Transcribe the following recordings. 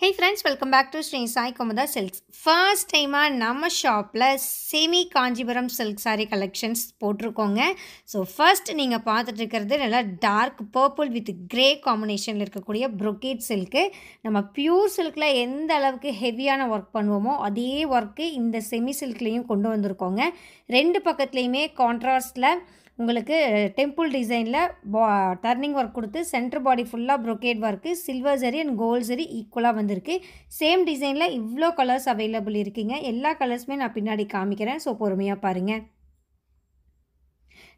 Hey friends, welcome back to Sri Sai Komoda Silks. First time நம்ம ஷாப்பில் semi Kanchipuram silk saree collections போட்டிருக்கோங்க. So first நீங்கள் பார்த்துட்டு இருக்கிறது நல்லா டார்க் பர்பிள் வித் கிரே காம்பினேஷனில் இருக்கக்கூடிய brocade சில்க்கு. நம்ம பியூர் சில்கில் எந்த அளவுக்கு ஹெவியான ஒர்க் பண்ணுவோமோ அதே ஒர்க்கு இந்த செமி சில்க்லேயும் கொண்டு வந்திருக்கோங்க. ரெண்டு பக்கத்துலேயுமே கான்ட்ராஸ்டில் உங்களுக்கு டெம்பிள் டிசைனில் டர்னிங் ஒர்க் கொடுத்து சென்டர் பாடி ஃபுல்லாக brocade work silver zari and gold zari ஈக்குவலாக வந்திருக்கு. சேம் டிசைனில் இவ்வளோ கலர்ஸ் அவைலபிள் இருக்குங்க. எல்லா கலர்ஸுமே நான் பின்னாடி காமிக்கிறேன். ஸோ பொறுமையாக பாருங்கள்.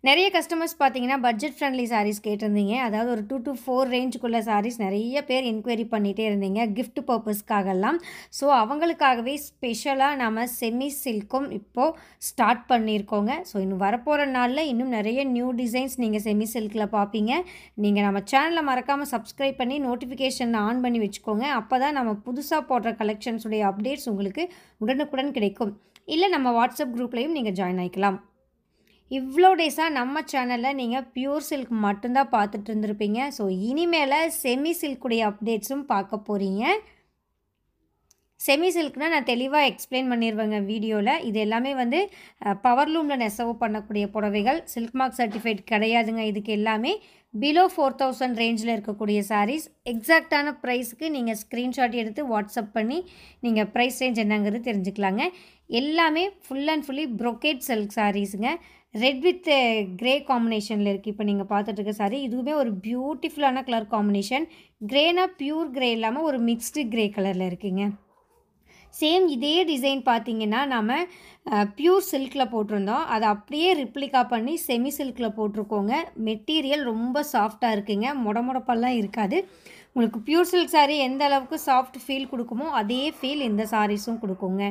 நிறைய கஸ்டமர்ஸ் பார்த்தீங்கன்னா பட்ஜெட் ஃப்ரெண்ட்லி சாரீஸ் கேட்டிருந்தீங்க. அதாவது ஒரு 2 to 4 ரேஞ்சுக்குள்ள சாரீஸ் நிறைய பேர் என்கொயரி பண்ணிகிட்டே இருந்தீங்க கிஃப்ட் பர்பஸ்க்காகலாம். ஸோ அவங்களுக்காகவே ஸ்பெஷலாக நம்ம செமி சில்க்கும் இப்போது ஸ்டார்ட் பண்ணியிருக்கோங்க. ஸோ இன்னும் வரப்போகிற நாளில் இன்னும் நிறைய நியூ டிசைன்ஸ் நீங்கள் செமி சில்கில் பார்ப்பீங்க. நீங்கள் நம்ம சேனலை மறக்காமல் சப்ஸ்கிரைப் பண்ணி நோட்டிஃபிகேஷன் ஆன் பண்ணி வச்சுக்கோங்க. அப்போ தான் நம்ம புதுசாக போடுற கலெக்ஷன்ஸுடைய அப்டேட்ஸ் உங்களுக்கு உடனுக்குடன் கிடைக்கும். இல்லை நம்ம வாட்ஸ்அப் குரூப்லேயும் நீங்கள் ஜாயின் ஆகிக்கலாம். இவ்வளோ டேஸாக நம்ம சேனலில் நீங்கள் பியூர் சில்க் மட்டும்தான் பார்த்துட்டு இருந்திருப்பீங்க. ஸோ இனிமேல் செமி சில்க்குடைய அப்டேட்ஸும் பார்க்க போகிறீங்க. செமி சில்க்னால் நான் தெளிவாக எக்ஸ்பிளைன் பண்ணிடுவேங்க வீடியோவில். இது எல்லாமே வந்து பவர்லூமில் நெசவு பண்ணக்கூடிய புடவைகள். சில்க் மார்க் சர்டிஃபைட் கிடையாதுங்க. இதுக்கு எல்லாமே பிலோ 4000 ரேஞ்சில் இருக்கக்கூடிய சாரீஸ். எக்ஸாக்டான ப்ரைஸுக்கு நீங்கள் ஸ்க்ரீன்ஷாட் எடுத்து வாட்ஸ்அப் பண்ணி நீங்கள் ப்ரைஸ் ரேஞ்ச் என்னங்கிறது தெரிஞ்சுக்கலாங்க. எல்லாமே full and fully brocade silk சாரீஸுங்க. ரெட் வித் கிரே காம்பினேஷனில் இருக்குது. இப்போ நீங்கள் பார்த்துட்டு இருக்க சாரீ இதுவுமே ஒரு பியூட்டிஃபுல்லான கலர் காம்பினேஷன். கிரேனா பியூர் கிரே இல்லாமல் ஒரு மிக்ஸ்டு கிரே கலரில் இருக்குங்க. சேம் இதே டிசைன் பார்த்தீங்கன்னா நம்ம பியூர் சில்கில் போட்டிருந்தோம். அதை அப்படியே ரிப்ளிகா பண்ணி செமி சில்கில் போட்டிருக்கோங்க. மெட்டீரியல் ரொம்ப சாஃப்டாக இருக்குங்க. முடமுடப்பெல்லாம் இருக்காது. உங்களுக்கு பியூர் சில்க் சாரீ எந்த அளவுக்கு சாஃப்ட் ஃபீல் கொடுக்குமோ அதே ஃபீல் இந்த சாரீஸும் கொடுக்குங்க.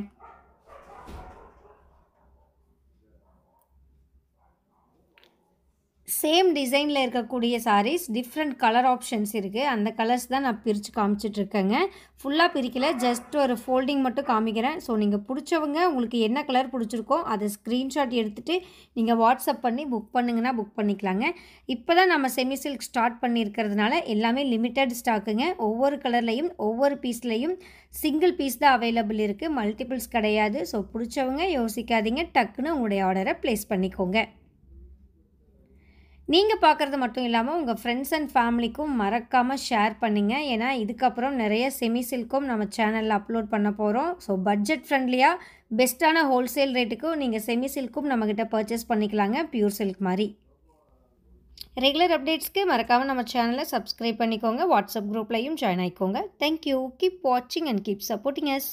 சேம் டிசைனில் இருக்கக்கூடிய சாரீஸ் டிஃப்ரெண்ட் கலர் ஆப்ஷன்ஸ் இருக்குது. அந்த கலர்ஸ் தான் நான் பிரித்து காமிச்சிட்ருக்கேங்க. ஃபுல்லாக பிரிக்கல, ஜஸ்ட் ஒரு ஃபோல்டிங் மட்டும் காமிக்கிறேன். ஸோ நீங்கள் பிடிச்சவங்க உங்களுக்கு என்ன கலர் பிடிச்சிருக்கோ அதை ஸ்க்ரீன்ஷாட் எடுத்துகிட்டு நீங்கள் வாட்ஸ்அப் பண்ணி புக் பண்ணுங்கன்னா புக் பண்ணிக்கலாங்க. இப்போ தான் நம்ம செமி சில்க் ஸ்டார்ட் பண்ணியிருக்கிறதுனால எல்லாமே லிமிட்டட் ஸ்டாக்குங்க. ஒவ்வொரு கலர்லேயும் ஒவ்வொரு பீஸ்லேயும் சிங்கிள் பீஸ் தான் அவைலபிள் இருக்குது. மல்டிபிள்ஸ் கிடையாது. ஸோ பிடிச்சவங்க யோசிக்காதீங்க, டக்குன்னு உங்களுடைய ஆர்டரை ப்ளேஸ் பண்ணிக்கோங்க. நீங்கள் பார்க்குறது மட்டும் இல்லாமல் உங்கள் ஃப்ரெண்ட்ஸ் அண்ட் ஃபேமிலிக்கும் மறக்காமல் ஷேர் பண்ணிங்க. ஏன்னா இதுக்கப்புறம் நிறைய செமி சில்க்கும் நம்ம சேனலில் அப்லோட் பண்ண போகிறோம். ஸோ பட்ஜெட் ஃப்ரெண்ட்லியாக பெஸ்ட்டான ஹோல்சேல் ரேட்டுக்கும் நீங்கள் செமி சில்க்கும் நம்மக்கிட்ட பர்ச்சேஸ் பண்ணிக்கலாங்க பியூர் சில்க் மாதிரி. ரெகுலர் அப்டேட்ஸ்க்கு மறக்காமல் நம்ம சேனலை சப்ஸ்கிரைப் பண்ணிக்கோங்க. வாட்ஸ்அப் குரூப்லையும் ஜாயின் ஆகிக்கோங்க. தேங்க்யூ. கீப் வாட்சிங் அண்ட் கீப் சப்போர்ட்டிங் அஸ்.